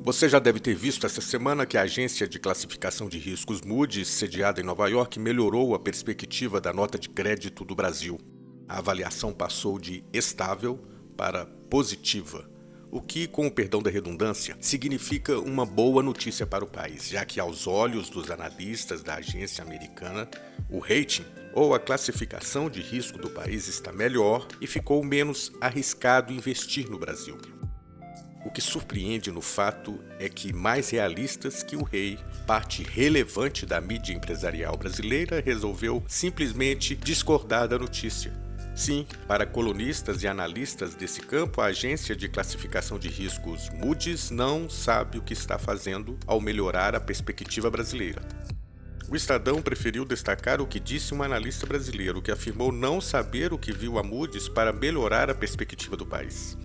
Você já deve ter visto essa semana que a agência de classificação de riscos Moody's, sediada em Nova York, melhorou a perspectiva da nota de crédito do Brasil. A avaliação passou de estável para positiva, o que, com o perdão da redundância, significa uma boa notícia para o país, já que aos olhos dos analistas da agência americana, o rating ou a classificação de risco do país está melhor e ficou menos arriscado investir no Brasil. O que surpreende no fato é que mais realistas que o rei, parte relevante da mídia empresarial brasileira resolveu simplesmente discordar da notícia. Sim, para colunistas e analistas desse campo, a agência de classificação de riscos Moody's não sabe o que está fazendo ao melhorar a perspectiva brasileira. O Estadão preferiu destacar o que disse um analista brasileiro, que afirmou não saber o que viu a Moody's para melhorar a perspectiva do país.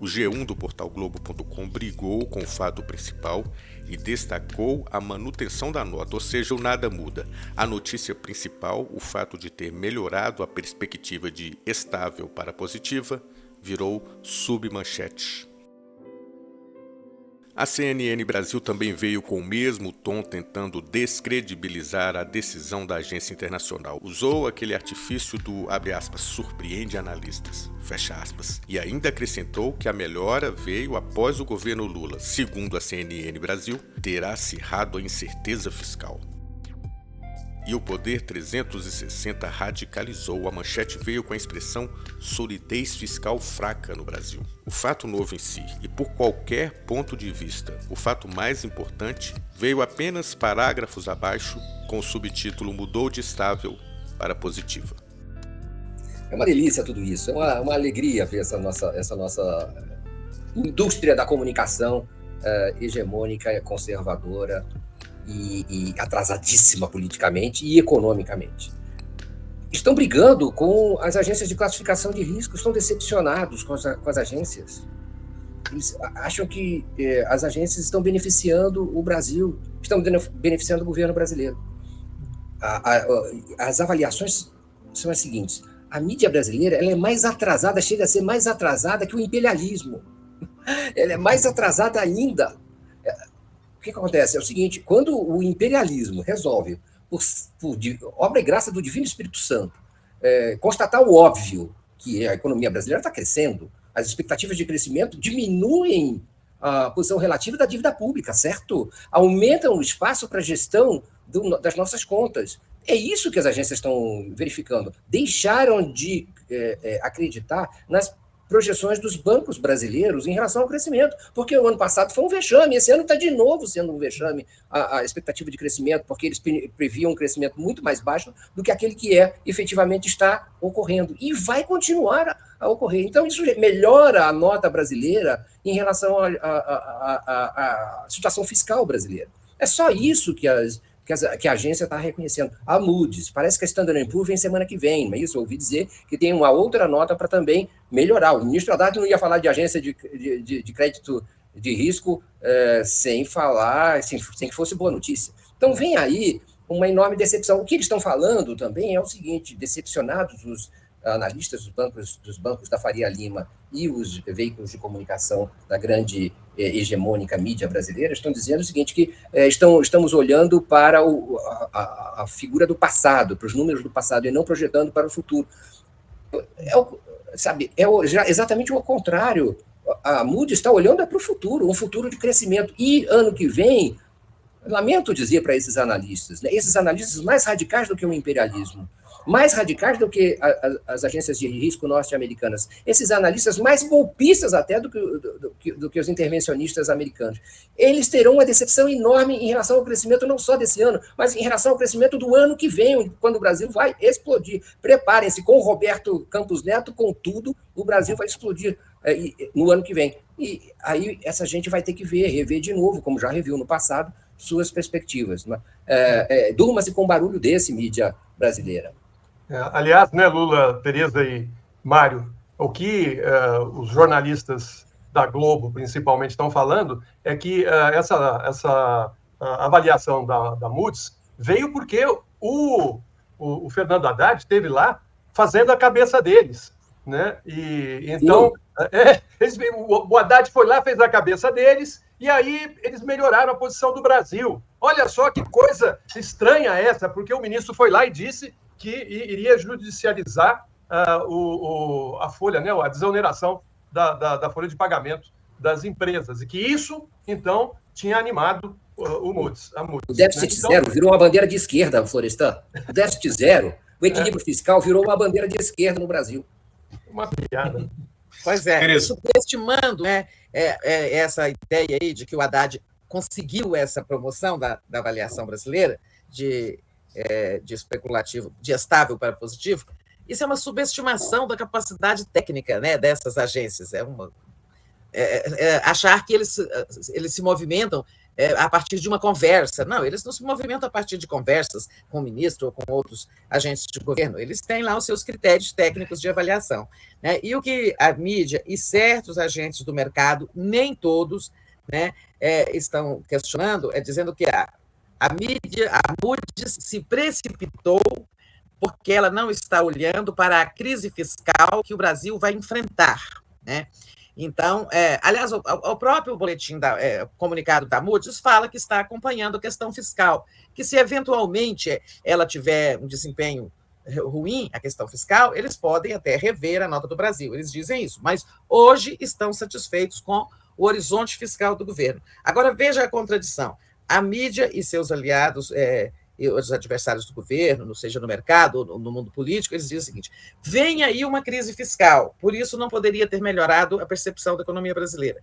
O G1 do portal Globo.com brigou com o fato principal e destacou a manutenção da nota, ou seja, o nada muda. A notícia principal, o fato de ter melhorado a perspectiva de estável para positiva, virou submanchete. A CNN Brasil também veio com o mesmo tom tentando descredibilizar a decisão da agência internacional. Usou aquele artifício do, abre aspas, surpreende analistas, fecha aspas, e ainda acrescentou que a melhora veio após o governo Lula, segundo a CNN Brasil, ter acirrado a incerteza fiscal. E o Poder 360 radicalizou. A manchete veio com a expressão solidez fiscal fraca no Brasil. O fato novo em si, e por qualquer ponto de vista, o fato mais importante, veio apenas parágrafos abaixo com o subtítulo mudou de estável para positiva. É uma delícia tudo isso, é uma alegria ver essa nossa indústria da comunicação hegemônica, conservadora, e atrasadíssima politicamente e economicamente. Estão brigando com as agências de classificação de risco, estão decepcionados com as agências. Eles acham que as agências estão beneficiando o Brasil, estão beneficiando o governo brasileiro. As avaliações são as seguintes: a mídia brasileira ela é mais atrasada, chega a ser mais atrasada que o imperialismo. Ela é mais atrasada ainda. O que acontece? É o seguinte, quando o imperialismo resolve, por obra e graça do Divino Espírito Santo, constatar o óbvio, que a economia brasileira está crescendo, as expectativas de crescimento diminuem a posição relativa da dívida pública, certo? Aumentam o espaço para a gestão das nossas contas. É isso que as agências estão verificando. Deixaram de acreditar nas projeções dos bancos brasileiros em relação ao crescimento, porque o ano passado foi um vexame, esse ano está de novo sendo um vexame a expectativa de crescimento, porque eles previam um crescimento muito mais baixo do que aquele que efetivamente está ocorrendo, e vai continuar a ocorrer. Então, isso melhora a nota brasileira em relação à situação fiscal brasileira. É só isso que a agência está reconhecendo. A Moody's, parece que a Standard & Poor's vem semana que vem, não é isso? Eu ouvi dizer que tem uma outra nota para também melhorar. O ministro Haddad não ia falar de agência de crédito de risco sem que fosse boa notícia. Então vem aí uma enorme decepção. O que eles estão falando também é o seguinte: decepcionados os analistas dos bancos da Faria Lima e os veículos de comunicação da grande hegemônica mídia brasileira estão dizendo o seguinte, que estamos olhando para a figura do passado, para os números do passado, e não projetando para o futuro. Exatamente o contrário. A Moody's está olhando para o futuro, um futuro de crescimento. E ano que vem, lamento dizer para esses analistas mais radicais do que o imperialismo, mais radicais do que as agências de risco norte-americanas, esses analistas mais golpistas até do que os intervencionistas americanos, eles terão uma decepção enorme em relação ao crescimento não só desse ano, mas em relação ao crescimento do ano que vem, quando o Brasil vai explodir. Preparem-se, com o Roberto Campos Neto, com tudo, o Brasil vai explodir no ano que vem. E aí essa gente vai ter que rever de novo, como já reviu no passado, suas perspectivas. Durma-se com um barulho desse, mídia brasileira. Aliás, né, Lula, Tereza e Mário, o que os jornalistas da Globo, principalmente, estão falando é que essa avaliação da Moody's veio porque o Fernando Haddad esteve lá fazendo a cabeça deles. né? E então o Haddad foi lá, fez a cabeça deles, e aí eles melhoraram a posição do Brasil. Olha só que coisa estranha essa, porque o ministro foi lá e disse que iria judicializar a folha, né, a desoneração da folha de pagamento das empresas, e que isso, então, tinha animado o Moody's. O déficit zero virou uma bandeira de esquerda, Florestan. O déficit zero, o equilíbrio fiscal virou uma bandeira de esquerda no Brasil. Uma piada. Pois é, subestimando, né, essa ideia aí de que o Haddad conseguiu essa promoção da avaliação brasileira de especulativo, de estável para positivo. Isso é uma subestimação da capacidade técnica, né, dessas agências. Achar que eles se movimentam a partir de uma conversa. Não, eles não se movimentam a partir de conversas com o ministro ou com outros agentes de governo. Eles têm lá os seus critérios técnicos de avaliação, né? E o que a mídia e certos agentes do mercado, nem todos, né, estão questionando, dizendo que a Moody's se precipitou porque ela não está olhando para a crise fiscal que o Brasil vai enfrentar, né? Então, aliás, o próprio boletim comunicado da Moody's fala que está acompanhando a questão fiscal, que se eventualmente ela tiver um desempenho ruim, a questão fiscal, eles podem até rever a nota do Brasil, eles dizem isso, mas hoje estão satisfeitos com o horizonte fiscal do governo. Agora, veja a contradição. A mídia e seus aliados, e os adversários do governo, seja no mercado ou no mundo político, eles dizem o seguinte: vem aí uma crise fiscal, por isso não poderia ter melhorado a percepção da economia brasileira.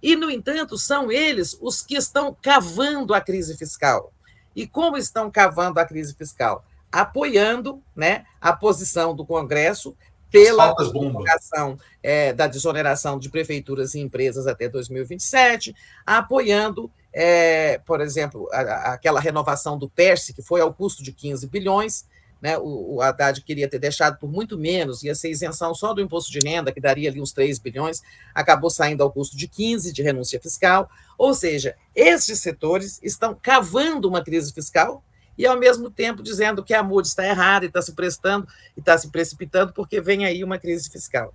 E, no entanto, são eles os que estão cavando a crise fiscal. E como estão cavando a crise fiscal? Apoiando, né, a posição do Congresso pela prorrogação da desoneração de prefeituras e empresas até 2027, apoiando, por exemplo, aquela renovação do PERSE, que foi ao custo de 15 bilhões, né? O Haddad queria ter deixado por muito menos, ia ser isenção só do imposto de renda, que daria ali uns 3 bilhões, acabou saindo ao custo de 15 de renúncia fiscal. Ou seja, esses setores estão cavando uma crise fiscal e, ao mesmo tempo, dizendo que a Moody's está errada e está se prestando e está se precipitando porque vem aí uma crise fiscal.